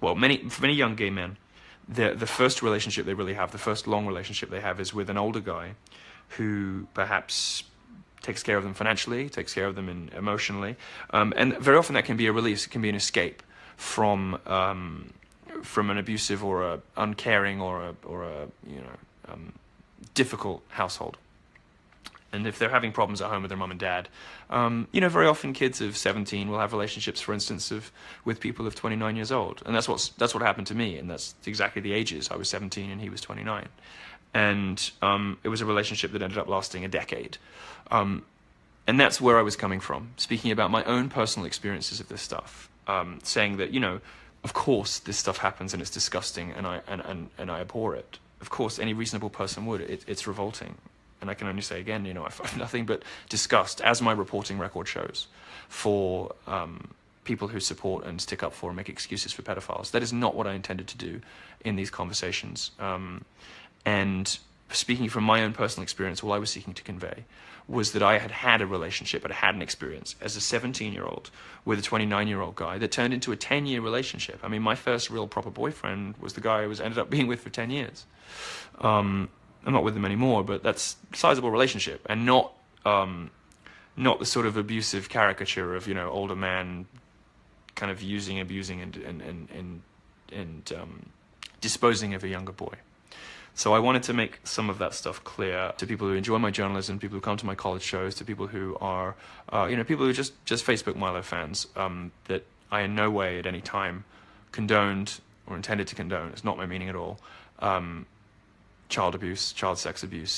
well, for many young gay men, the first relationship they really have, the first long relationship they have, is with an older guy who perhaps takes care of them financially, takes care of them emotionally, and very often that can be a release, it can be an escape from an abusive or a uncaring or a difficult household. And if they're having problems at home with their mum and dad, very often kids of 17 will have relationships, for instance, with people of 29 years old, and that's what happened to me, and that's exactly the ages. I was 17 and he was 29, and it was a relationship that ended up lasting a decade, and that's where I was coming from, speaking about my own personal experiences of this stuff, saying that of course this stuff happens and it's disgusting, and I abhor it. Of course, any reasonable person would. It's revolting. And I can only say again, I find nothing but disgust, as my reporting record shows, for people who support and stick up for and make excuses for pedophiles. That is not what I intended to do in these conversations. And speaking from my own personal experience, all I was seeking to convey was that I had had a relationship, I had an experience as a 17-year-old with a 29-year-old guy that turned into a 10-year relationship. I mean, my first real proper boyfriend was the guy I ended up being with for 10 years. I'm not with him anymore, but that's a sizable relationship, and not the sort of abusive caricature of older man kind of using, abusing, and disposing of a younger boy. So I wanted to make some of that stuff clear to people who enjoy my journalism, people who come to my college shows, to people who are people who are just Facebook Milo fans, that I in no way at any time condoned or intended to condone. It's not my meaning at all. Child abuse, child sex abuse.